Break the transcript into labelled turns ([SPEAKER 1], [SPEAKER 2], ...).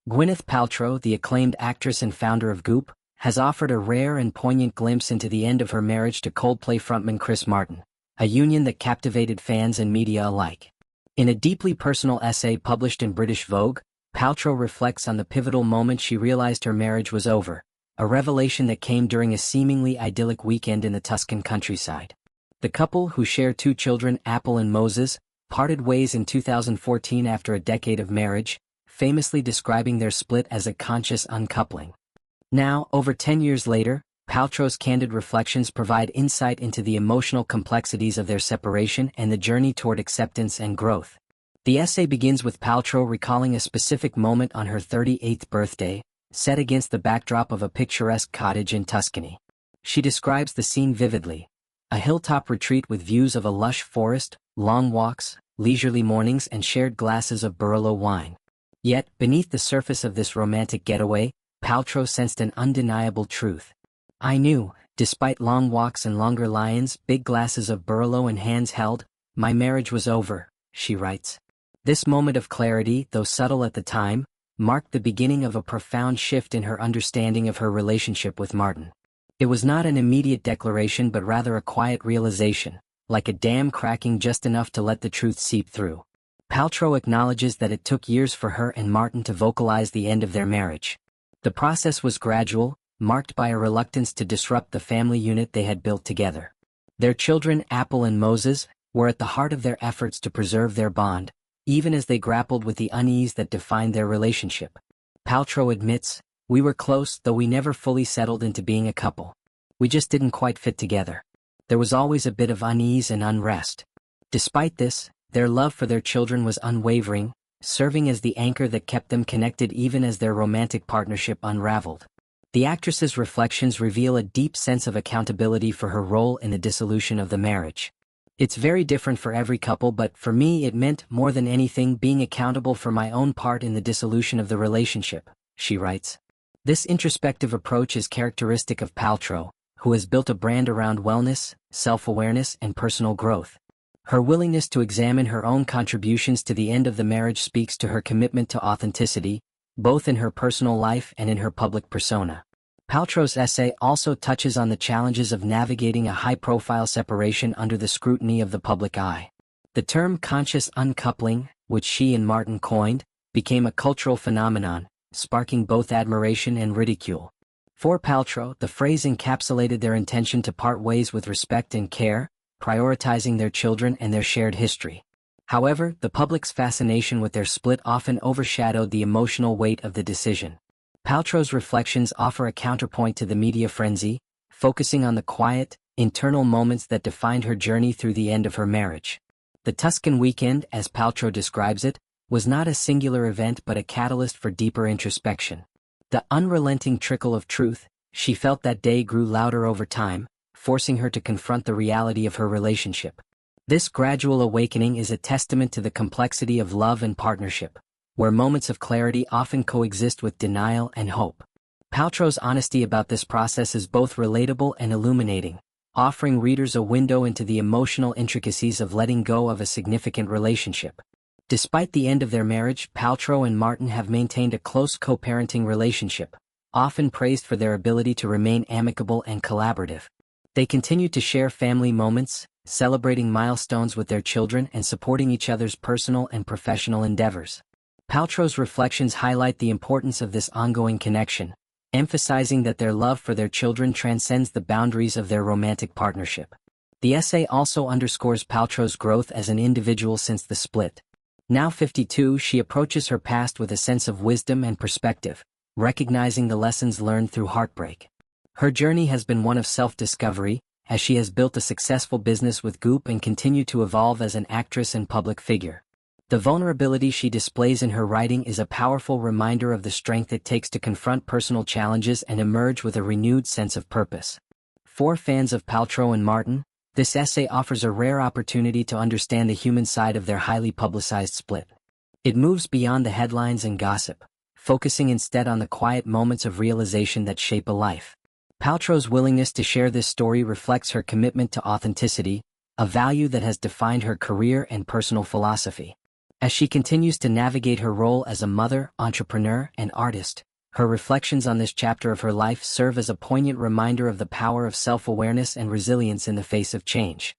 [SPEAKER 1] Gwyneth Paltrow, the acclaimed actress and founder of Goop, has offered a rare and poignant glimpse into the end of her marriage to Coldplay frontman Chris Martin, a union that captivated fans and media alike. In a deeply personal essay published in British Vogue, Paltrow reflects on the pivotal moment she realized her marriage was over, a revelation that came during a seemingly idyllic weekend in the Tuscan countryside. The couple, who share two children, Apple and Moses, parted ways in 2014 after a decade of marriage, famously describing their split as a conscious uncoupling. Now, over 10 years later, Paltrow's candid reflections provide insight into the emotional complexities of their separation and the journey toward acceptance and growth. The essay begins with Paltrow recalling a specific moment on her 38th birthday, set against the backdrop of a picturesque cottage in Tuscany. She describes the scene vividly: a hilltop retreat with views of a lush forest, long walks, leisurely mornings and shared glasses of Barolo wine. Yet, beneath the surface of this romantic getaway, Paltrow sensed an undeniable truth. "I knew, despite long walks and longer lie-ins, big glasses of Barolo and hands held, my marriage was over," she writes. This moment of clarity, though subtle at the time, marked the beginning of a profound shift in her understanding of her relationship with Martin. It was not an immediate declaration but rather a quiet realization, like a dam cracking just enough to let the truth seep through. Paltrow acknowledges that it took years for her and Martin to vocalize the end of their marriage. The process was gradual, marked by a reluctance to disrupt the family unit they had built together. Their children, Apple and Moses, were at the heart of their efforts to preserve their bond, even as they grappled with the unease that defined their relationship. Paltrow admits, "We were close, though we never fully settled into being a couple. We just didn't quite fit together. There was always a bit of unease and unrest." Despite this, their love for their children was unwavering, serving as the anchor that kept them connected even as their romantic partnership unraveled. The actress's reflections reveal a deep sense of accountability for her role in the dissolution of the marriage. "It's very different for every couple, but for me it meant more than anything being accountable for my own part in the dissolution of the relationship," she writes. This introspective approach is characteristic of Paltrow, who has built a brand around wellness, self-awareness, and personal growth. Her willingness to examine her own contributions to the end of the marriage speaks to her commitment to authenticity, both in her personal life and in her public persona. Paltrow's essay also touches on the challenges of navigating a high-profile separation under the scrutiny of the public eye. The term conscious uncoupling, which she and Martin coined, became a cultural phenomenon, sparking both admiration and ridicule. For Paltrow, the phrase encapsulated their intention to part ways with respect and care, prioritizing their children and their shared history. However, the public's fascination with their split often overshadowed the emotional weight of the decision. Paltrow's reflections offer a counterpoint to the media frenzy, focusing on the quiet, internal moments that defined her journey through the end of her marriage. The Tuscan weekend, as Paltrow describes it, was not a singular event but a catalyst for deeper introspection. The unrelenting trickle of truth, she felt that day, grew louder over time, forcing her to confront the reality of her relationship. This gradual awakening is a testament to the complexity of love and partnership, where moments of clarity often coexist with denial and hope. Paltrow's honesty about this process is both relatable and illuminating, offering readers a window into the emotional intricacies of letting go of a significant relationship. Despite the end of their marriage, Paltrow and Martin have maintained a close co-parenting relationship, often praised for their ability to remain amicable and collaborative. They continue to share family moments, celebrating milestones with their children and supporting each other's personal and professional endeavors. Paltrow's reflections highlight the importance of this ongoing connection, emphasizing that their love for their children transcends the boundaries of their romantic partnership. The essay also underscores Paltrow's growth as an individual since the split. Now 52, she approaches her past with a sense of wisdom and perspective, recognizing the lessons learned through heartbreak. Her journey has been one of self-discovery, as she has built a successful business with Goop and continued to evolve as an actress and public figure. The vulnerability she displays in her writing is a powerful reminder of the strength it takes to confront personal challenges and emerge with a renewed sense of purpose. For fans of Paltrow and Martin, this essay offers a rare opportunity to understand the human side of their highly publicized split. It moves beyond the headlines and gossip, focusing instead on the quiet moments of realization that shape a life. Paltrow's willingness to share this story reflects her commitment to authenticity, a value that has defined her career and personal philosophy. As she continues to navigate her role as a mother, entrepreneur, and artist, her reflections on this chapter of her life serve as a poignant reminder of the power of self-awareness and resilience in the face of change.